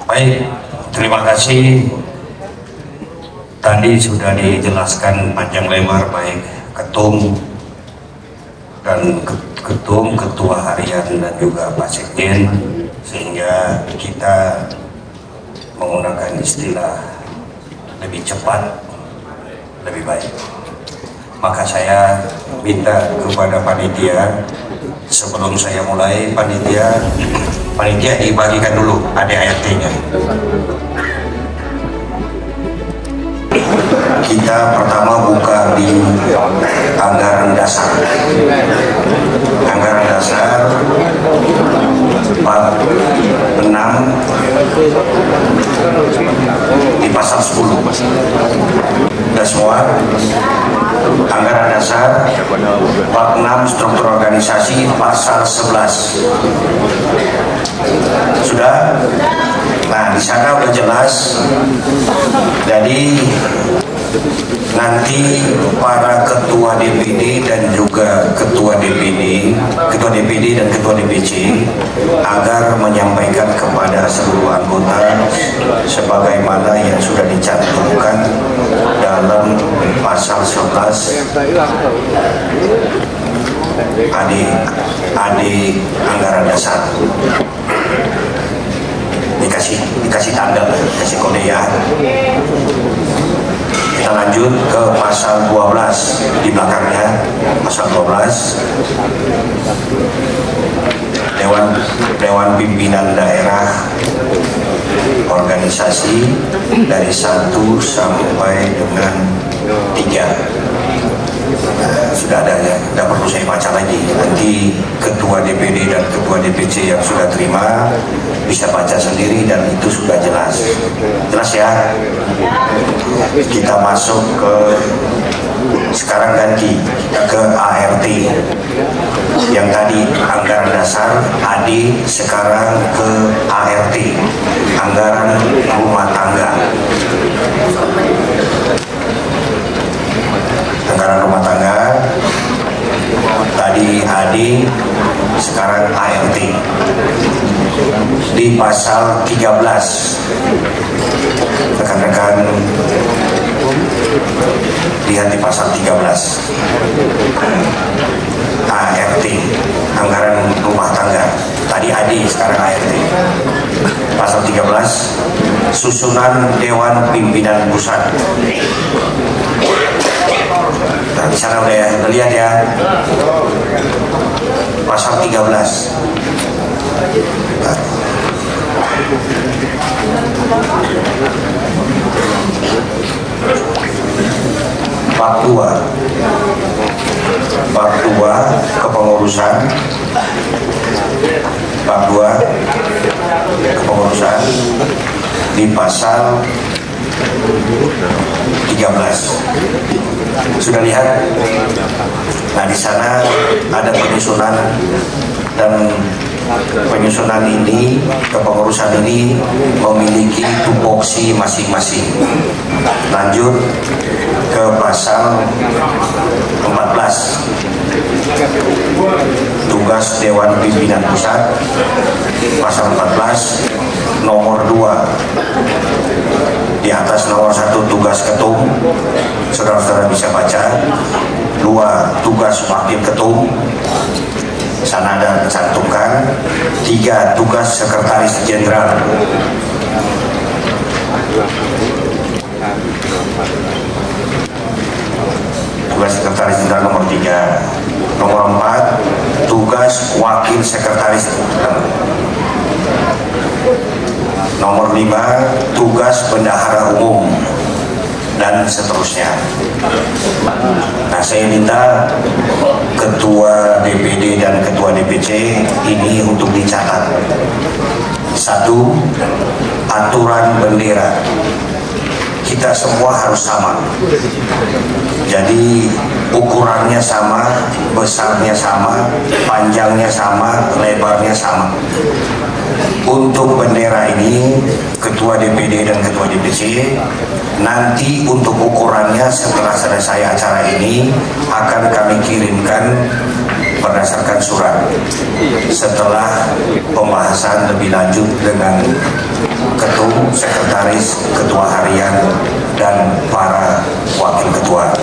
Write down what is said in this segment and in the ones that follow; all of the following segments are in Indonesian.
Baik, terima kasih. Tadi sudah dijelaskan panjang lebar baik ketum dan ketua harian dan juga Pak Sekjen, sehingga kita menggunakan istilah lebih cepat, lebih baik. Maka saya minta kepada panitia, sebelum saya mulai, panitia dibagikan dulu ADART-nya. Kita pertama buka di anggaran dasar. Anggaran dasar bab 6 di pasal 10. Sudah semua? Anggaran dasar bab 6 struktur organisasi pasal 11. Sudah? Nah, di sana udah jelas. Jadi nanti para ketua DPD dan juga ketua DPD dan ketua DPC agar menyampaikan kepada seluruh anggota sebagaimana yang sudah dicantumkan dalam pasal 11 AD anggaran dasar. Dikasih tanda, dikasih kode ya. Kita lanjut ke pasal 12 di belakangnya. Pasal 12 Dewan Pimpinan Daerah Organisasi dari 1 sampai dengan 3. Nah, sudah ada ya, tidak perlu saya baca lagi. Nanti ketua DPD dan ketua DPC yang sudah terima bisa baca sendiri dan itu sudah jelas. Jelas ya? Kita masuk ke, sekarang ganti kita ke ART. Yang tadi anggaran dasar AD, sekarang ke ART, anggaran rumah tangga. Anggaran rumah tangga tadi AD, sekarang ART. Di pasal 13, rekan-rekan lihat di pasal 13 ART, anggaran rumah tangga. Tadi AD, sekarang ART. Pasal 13, susunan Dewan Pimpinan Pusat. Nah, di sana udah ya, udah lihat ya. Pasal 13. Nah. Bab 2. Bab 2 kepengurusan. Bab 2 kepengurusan di pasal 13. Sudah lihat? Nah, di sana ada penyusunan, dan penyusunan ini, kepengurusan ini memiliki tupoksi masing-masing. Lanjut ke pasal 14. Tugas Dewan Pimpinan Pusat. Pasal 14 nomor 2. Di atas nomor 1 tugas ketum, saudara-saudara bisa baca. 2 tugas wakil ketum, sana ada cantumkan. 3 tugas sekretaris jenderal. Tugas sekretaris jenderal nomor 3. Nomor 4 tugas wakil sekretaris jenderal. Nomor 5 tugas bendahara umum, dan seterusnya. Nah, saya minta ketua DPD dan ketua DPC ini untuk dicatat. 1. Aturan bendera. Kita semua harus sama. Jadi ukurannya sama, besarnya sama, panjangnya sama, lebarnya sama. Untuk bendera ini, ketua DPD dan ketua DPC, nanti untuk ukurannya setelah selesai acara ini akan kami kirimkan berdasarkan surat setelah pembahasan lebih lanjut dengan ketum, sekretaris, ketua harian, dan para wakil ketua.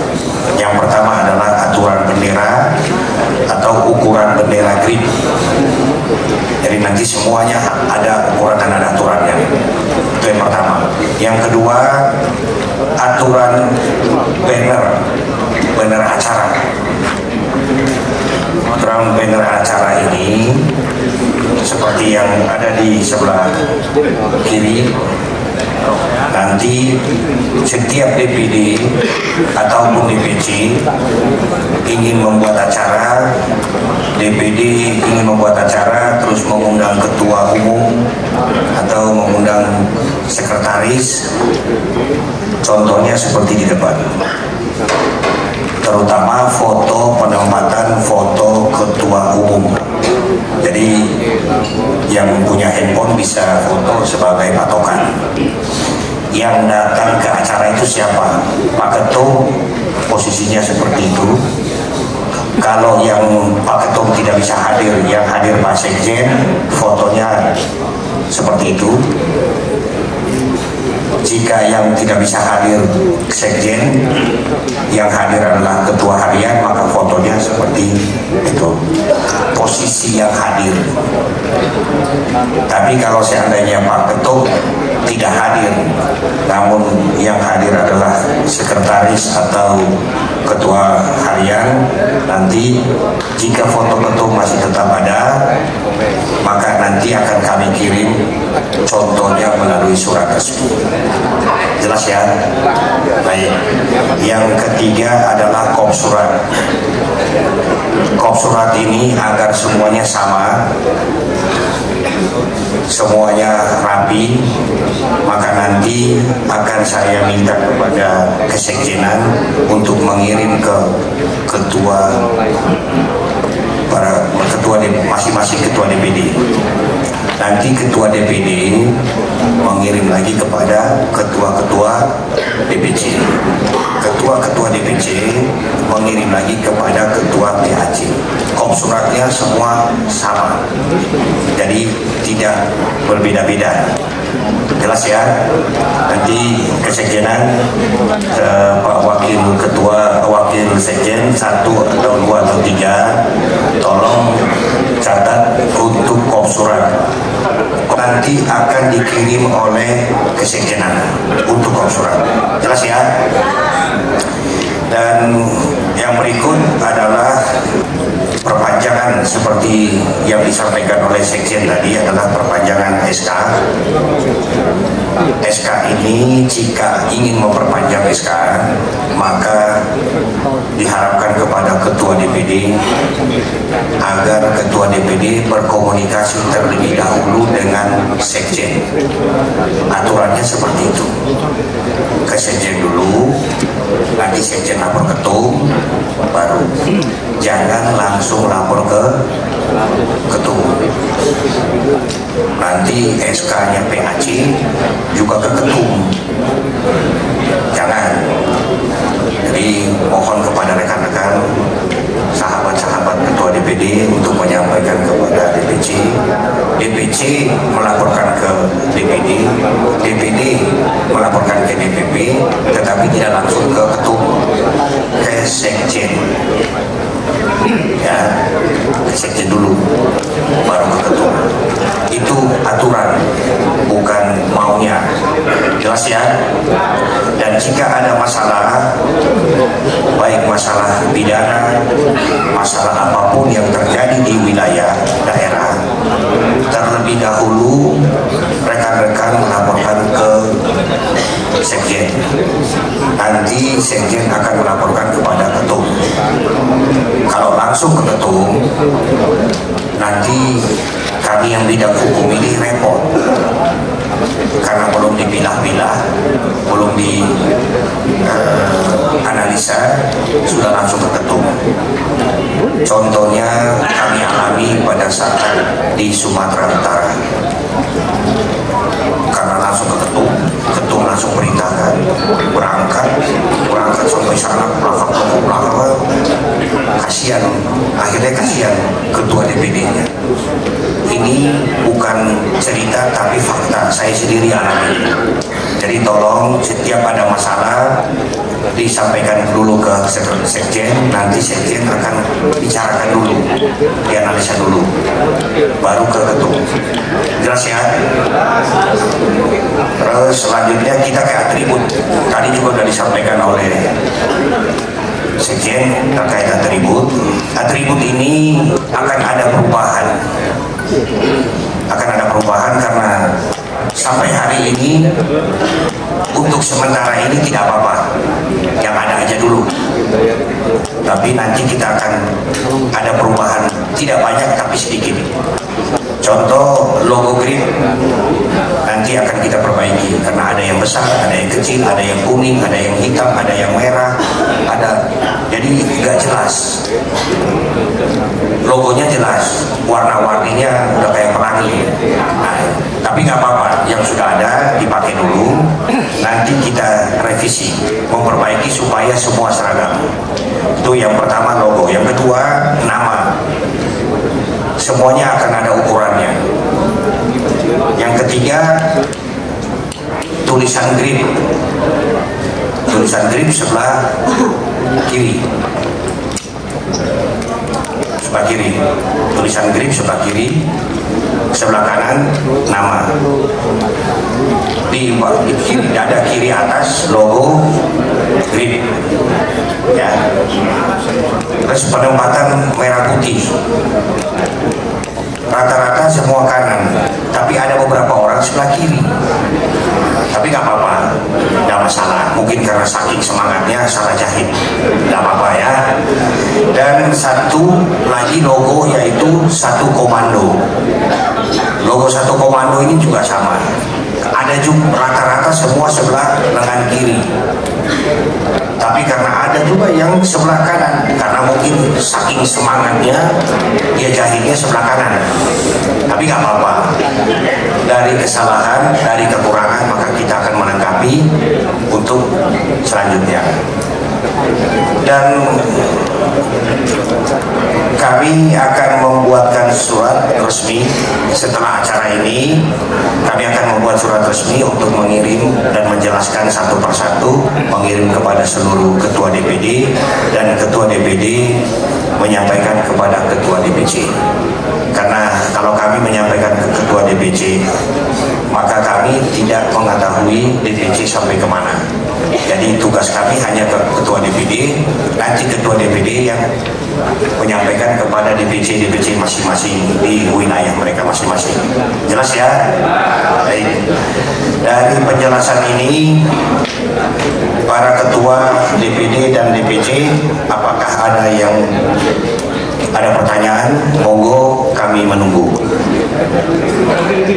Yang pertama adalah aturan bendera atau ukuran bendera grip. Jadi nanti semuanya ada ukuran dan ada aturannya. Itu yang pertama. Yang kedua, aturan banner acara. Aturan banner acara ini seperti yang ada di sebelah kiri. Nanti setiap DPD ataupun DPC ingin membuat acara, DPD ingin membuat acara terus mengundang ketua umum atau mengundang sekretaris, contohnya seperti di depan, terutama foto penempatan foto ketua umum. Jadi yang punya handphone bisa foto sebagai patokan. Yang datang ke acara itu siapa? Pak Ketum, posisinya seperti itu. Kalau yang Pak Ketum tidak bisa hadir, yang hadir Pak Sekjen, fotonya seperti itu. Jika yang tidak bisa hadir Sekjen, yang hadir adalah ketua harian, maka fotonya seperti itu, posisi yang hadir. Tapi kalau seandainya Pak Ketum tidak hadir, namun yang hadir adalah sekretaris atau ketua harian, nanti jika foto ketum masih tetap ada, maka nanti akan kami kirim contohnya melalui surat resmi. Jelas ya? Baik. Yang ketiga adalah kop surat. Kop surat ini agar semuanya sama, semuanya rapi, maka nanti akan saya minta kepada kesekjenan untuk mengirim ke ketua, para ketua masing-masing ketua DPD. Nanti ketua DPD mengirim lagi kepada ketua-ketua DPC. Ketua-ketua DPC mengirim lagi kepada ketua PAC. Kop suratnya semua sama, jadi tidak berbeda-beda. Jelas ya? Nanti kesekjenan Pak Wakil Ketua, Wakil Sekjen 1 atau 2 atau 3 tolong catat untuk kop surat. Nanti akan dikirim oleh kesekjenan untuk kop surat. Jelas ya? Dan yang berikut adalah perpanjangan seperti yang disampaikan oleh Sekjen tadi, adalah perpanjangan SK. SK ini jika ingin memperpanjang SK, maka diharapkan kepada ketua DPD agar ketua DPD berkomunikasi terlebih dahulu dengan Sekjen. Aturannya seperti itu. Ke Sekjen dulu, nanti Sekjen lapor ketum, baru. Jangan langsung lapor ke ketum. Nanti SK-nya PAC juga ke ketum. Jangan. Jadi mohon kepada rekan-rekan, sahabat-sahabat ketua DPD untuk menyampaikan kepada DPC. DPC melaporkan ke DPD, DPD melaporkan ke DPP, tetapi tidak langsung ke ketum, ke Sekjen. Ya, ke Sekjen dulu, baru ke ketum. Itu aturan, bukan maunya. Jelas ya? Dan jika ada masalah, baik masalah pidana, masalah apapun yang terjadi di wilayah daerah, terlebih dahulu rekan-rekan melaporkan ke Sekjen. Nanti Sekjen akan melaporkan kepada ketum. Kalau langsung ke ketum, nanti kami yang bidang hukum ini repot, karena belum dipilah-pilah, belum dianalisa, sudah langsung ke ketum. Contohnya kami alami pada saat di Sumatera Utara, karena langsung ke ketum, ketum langsung perintahkan berangkat sampai sana, belakang, kasihan, akhirnya kasihan DPD-nya. Ini bukan cerita tapi fakta, saya sendiri alami. Jadi tolong setiap ada masalah disampaikan dulu ke sekjen, nanti sekjen akan bicarakan dulu, dianalisa dulu, baru ke ketum. Jelas ya? Terus selanjutnya kita ke atribut. Tadi juga sudah disampaikan oleh sekjen terkait atribut. Atribut ini akan ada perubahan. Karena sampai hari ini untuk sementara ini tidak apa-apa, yang ada aja dulu. Tapi nanti kita akan ada perubahan, tidak banyak tapi sedikit. Contoh logo green nanti akan kita perbaiki karena ada yang besar, ada yang kecil, ada yang kuning, ada yang hitam, ada yang merah, jadi nggak jelas. Logonya jelas, warna-warninya udah kayak pelangi. Nah, tapi nggak apa-apa, yang sudah ada dipakai dulu. Nanti kita revisi, memperbaiki supaya semua seragam. Itu yang pertama, logo. Yang kedua, nama. Semuanya akan ada ukurannya. Yang ketiga, tulisan grip. Tulisan grip sebelah kiri. Sebelah kiri. Tulisan grip sebelah kiri. Sebelah kanan nama. Di kiri dada kiri atas logo grip. Ya. Terus penempatan merah putih. Rata-rata semua kanan, tapi ada beberapa orang sebelah kiri. Tapi nggak apa-apa, nggak masalah. Mungkin karena saking semangatnya salah jahit, nggak apa-apa ya. Dan satu lagi logo, yaitu satu komando. Logo satu komando ini juga sama. Ada juga rata-rata semua sebelah lengan kiri. Tapi karena ada juga yang sebelah kanan, karena mungkin saking semangatnya dia jahitnya sebelah kanan. Tapi nggak apa-apa. Dari kesalahan, dari kekurangan, maka kita akan menanggapi untuk selanjutnya. Dan kami akan membuatkan surat resmi setelah acara ini. Kami akan membuat surat resmi untuk mengirim dan menjelaskan satu persatu, mengirim kepada seluruh ketua DPD, dan ketua DPD menyampaikan kepada ketua DPC. Karena kalau kami menyampaikan ke ketua DPC, maka kami tidak mengetahui DPC sampai kemana. Jadi tugas kami hanya ke ketua DPD, nanti ketua DPD yang menyampaikan kepada DPC masing-masing di wilayah mereka masing-masing. Jelas ya? Baik. Dari penjelasan ini, para ketua DPD dan DPC, apakah ada yang ada pertanyaan? Monggo, kami menunggu.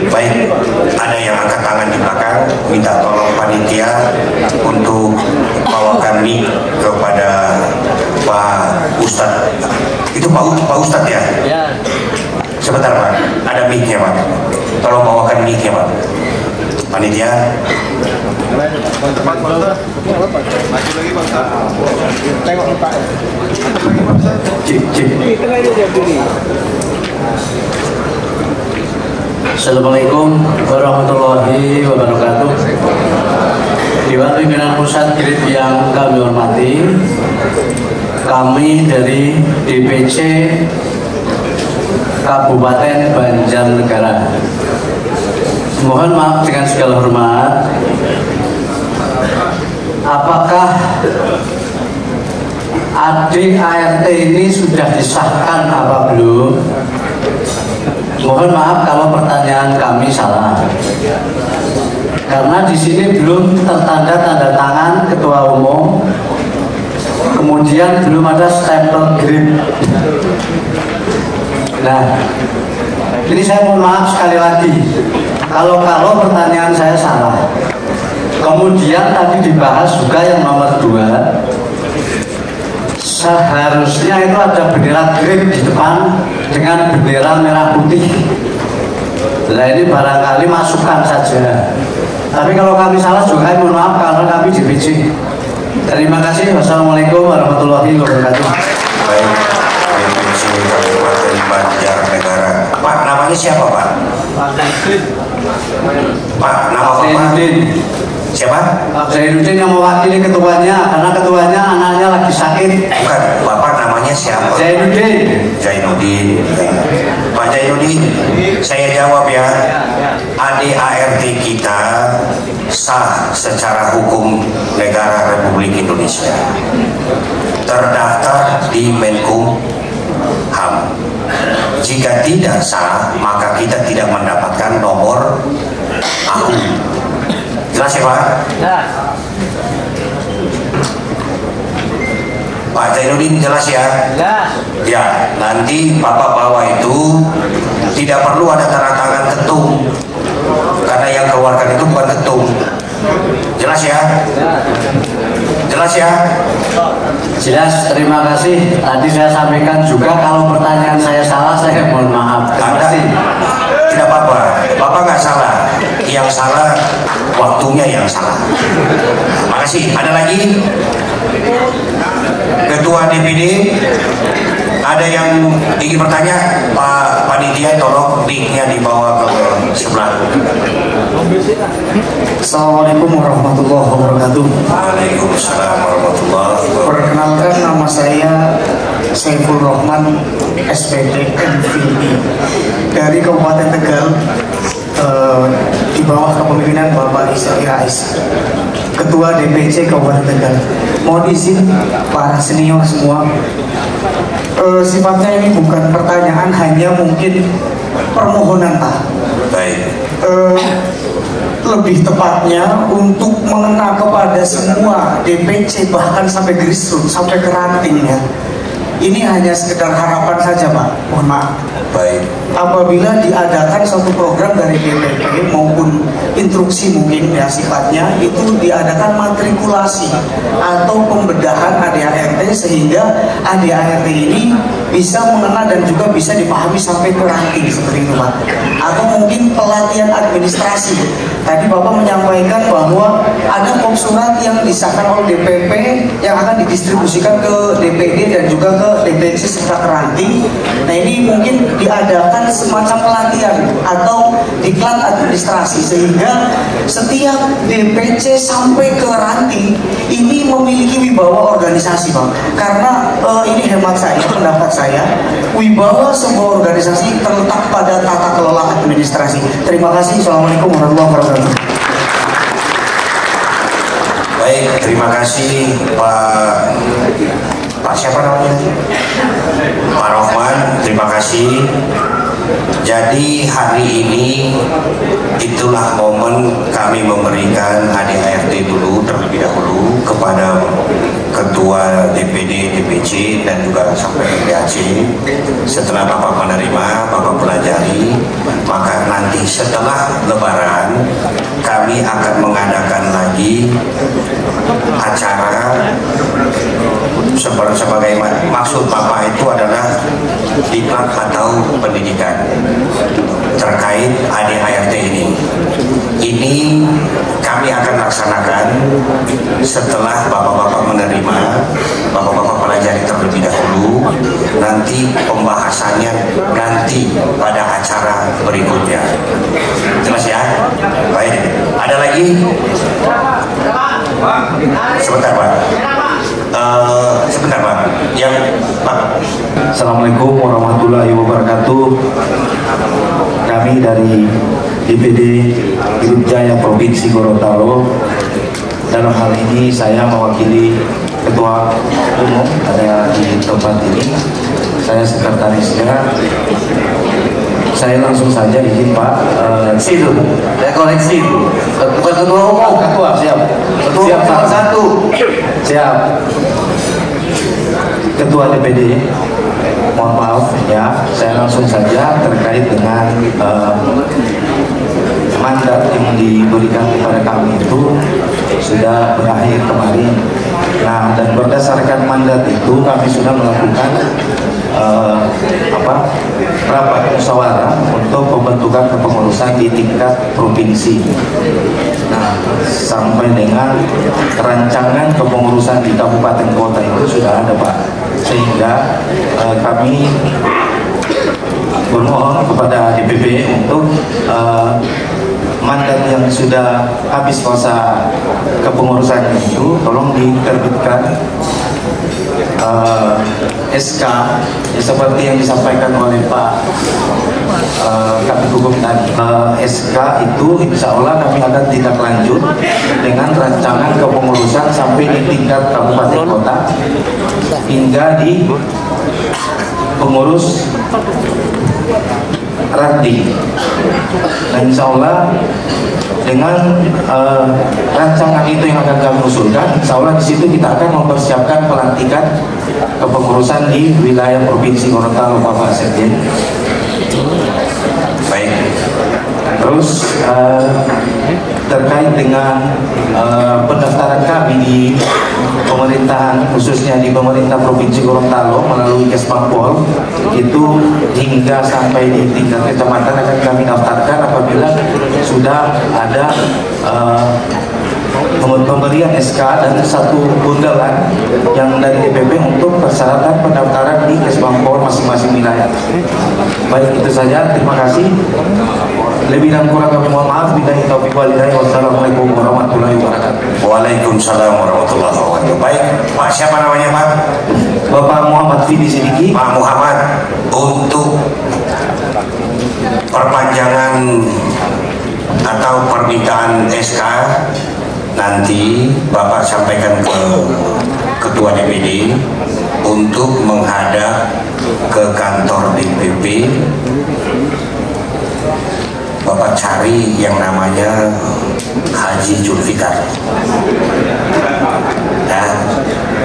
Baik, ada yang angkat tangan di belakang, minta tolong panitia untuk bawakan mic kepada Pak Ustadz. Itu Pak Ustadz ya? Ya. Sebentar Pak, ada mic-nya Pak. Tolong bawakan mic-nya Pak. Panitia. Assalamualaikum warahmatullahi wabarakatuh. Dewan Pimpinan Pusat GRIP yang kami hormati, kami dari DPC Kabupaten Banjarnegara mohon maaf dengan segala hormat, apakah ADART ini sudah disahkan apa belum? Mohon maaf kalau pertanyaan kami salah, karena di sini belum tertanda tanda tangan ketua umum, kemudian belum ada stempel GRIP. Nah, ini saya mohon maaf sekali lagi kalau pertanyaan saya salah. Kemudian tadi dibahas juga yang nomor 2, seharusnya itu ada bendera GRIP di depan dengan bendera merah putih. Nah ini barangkali masukan saja. Tapi kalau kami salah juga mohon maaf karena kami DPC. Terima kasih. Wassalamualaikum warahmatullahi wabarakatuh. Baik, DPC Kabupaten Banjarnegara Namanya siapa Pak? Pak, nama Bapak? Siapa? Pak Zainuddin yang mewakili ketuanya, karena ketuanya anaknya lagi sakit. Bukan, Bapak namanya siapa? Zainuddin. Zainuddin. Pak Zainuddin, saya jawab ya. ADART kita sah secara hukum negara Republik Indonesia. Terdaftar di Menkumham. Jika tidak sah, maka kita tidak mendapatkan nomor AU. Jelas ya Pak? Ya. Pak Zainuddin jelas ya? Ya. Ya, nanti Bapak bawa itu tidak perlu ada tanda tangan ketum, karena yang keluarkan itu bukan ketum. Jelas ya? Jelas ya? Jelas, terima kasih. Tadi saya sampaikan juga kalau pertanyaan saya salah, saya mohon maaf. Terima kasih. Tidak apa-apa, Bapak nggak salah. Yang salah waktunya yang salah. Makasih. Ada lagi? Ketua DPD, ada yang ingin bertanya? Pak Panitia, tolong mic-nya dibawa ke sebelah. Assalamualaikum warahmatullahi wabarakatuh. Waalaikumsalam warahmatullahi wabarakatuh. Perkenalkan, nama saya Saiful Rahman, SPD MVI dari Kabupaten Tegal, di bawah kepemimpinan Bapak Isari Rais, Ketua DPC Kabupaten Tegal. Mohon izin para senior semua, sifatnya ini bukan pertanyaan, hanya mungkin permohonan Pak. Baik. Lebih tepatnya untuk mengena kepada semua DPC, bahkan sampai grassroots, sampai ke ranting ya. Ini hanya sekedar harapan saja Pak, mohon maaf. Baik. Apabila diadakan suatu program dari DPP maupun instruksi mungkin ya sifatnya, itu diadakan matrikulasi atau pembedahan ADART sehingga ADART ini bisa mengena dan juga bisa dipahami sampai ke ranting seperti itu Pak. Atau mungkin pelatihan administrasi. Tadi Bapak menyampaikan bahwa ada form surat yang disahkan oleh DPP yang akan didistribusikan ke DPD dan juga ke DPC serta ke ranting. Nah ini mungkin diadakan semacam pelatihan atau diklat administrasi sehingga setiap DPC sampai ke ranting ini memiliki wibawa organisasi Pak. Karena ini hemat saya, pendapat saya, wibawa sebuah organisasi terletak pada tata kelola administrasi. Terima kasih. Assalamualaikum warahmatullahi wabarakatuh. Baik, terima kasih Pak siapa namanya? Pak Rohman, terima kasih. Jadi hari ini itulah momen kami memberikan ADART dulu terlebih dahulu kepada Ketua DPD, DPC dan juga sampai PAC. Setelah Bapak menerima, Bapak pelajari, maka nanti setelah Lebaran kami akan mengadakan lagi acara sebagai maksud Bapak itu adalah diklat atau pendidikan terkait ADART ini. Ini kami akan laksanakan setelah Bapak-Bapak menerima, Bapak-Bapak pelajari terlebih dahulu, nanti pembahasannya nanti pada acara berikutnya. Jelas ya? Baik, ada lagi? Sebentar Pak. Sebentar Pak. Yang Pak. Assalamualaikum warahmatullahi wabarakatuh. Kami dari DPD Grup Jaya Provinsi Gorontalo. Dalam hal ini saya mewakili Ketua Umum ada di tempat ini. Saya sekretarisnya. Saya langsung saja izin Pak. Situ, saya koreksi itu. Bukan ketua umum, Ketua siap. ketua Siap umum Pak. satu. Siap. Ketua DPD, mohon maaf ya, saya langsung saja terkait dengan mandat yang diberikan kepada kami itu sudah berakhir kemarin. Nah, dan berdasarkan mandat itu kami sudah melakukan rapat musyawarah untuk pembentukan kepengurusan di tingkat provinsi. Nah, sampai dengan rancangan kepengurusan di kabupaten kota itu sudah ada Pak, sehingga kami bermohon kepada DPP untuk mandat yang sudah habis masa kepengurusan itu tolong diterbitkan SK ya, seperti yang disampaikan oleh Pak Kabid Hukum tadi. SK itu insya Allah kami akan tindak lanjut dengan rancangan kepengurusan sampai di tingkat kabupaten kota hingga di pengurus Randi. Dan insya Allah dengan rancangan itu yang akan kami usulkan, insya Allah di situ kita akan mempersiapkan pelantikan kepengurusan di wilayah Provinsi Gorontalo, Bapak Sekjen. Baik. Terus terkait dengan pendaftaran kami di pemerintahan, khususnya di pemerintah Provinsi Gorontalo melalui Kesbangpol, itu hingga sampai di tingkat kecamatan akan kami daftarkan apabila sudah ada pemberian SK dan satu bundalan yang dari DPP untuk persyaratan pendaftaran di Kesbangpol masing-masing wilayah. Baik, itu saja. Terima kasih. Lebih dan kurang kami mohon maaf. Billahi taufiq wal hidayah. Wassalamualaikum warahmatullahi wabarakatuh. Waalaikumsalam warahmatullahi wabarakatuh. Baik, Pak, siapa namanya Pak? Bapak Muhammad Fidi Sidiki. Pak Muhammad, untuk perpanjangan atau permintaan SK nanti Bapak sampaikan ke Ketua DPD untuk menghadap ke kantor DPP. Bapak cari yang namanya Haji Zulfikar. Ya,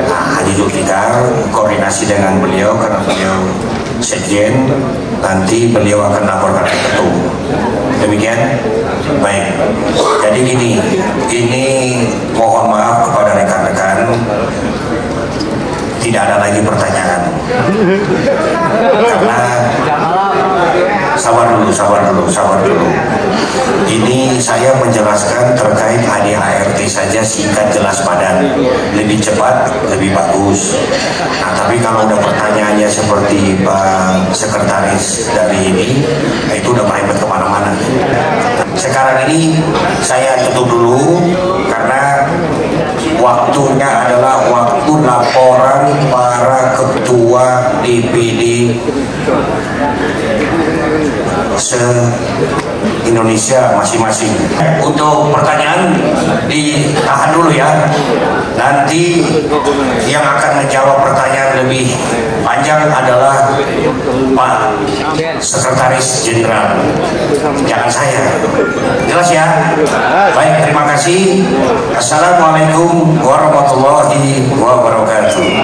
nah, Haji Zulfikar, koordinasi dengan beliau karena beliau sekjen, nanti beliau akan laporkan ke ketum. Demikian. Baik. Jadi gini, ini mohon maaf kepada rekan-rekan, tidak ada lagi pertanyaan. Karena sabar dulu. Ini saya menjelaskan terkait ADART saja singkat, jelas, padat, lebih cepat, lebih bagus. Nah, tapi kalau udah pertanyaannya seperti Pak Sekretaris dari ini, itu udah merembet kemana-mana. Sekarang ini saya tutup dulu karena waktunya adalah waktu laporan para ketua DPD se-Indonesia masing-masing. Untuk pertanyaan ditahan dulu ya. Nanti yang akan menjawab pertanyaan lebih panjang adalah Pak Sekretaris Jenderal, jangan saya. Jelas ya? Baik, terima kasih. Assalamualaikum warahmatullahi wabarakatuh.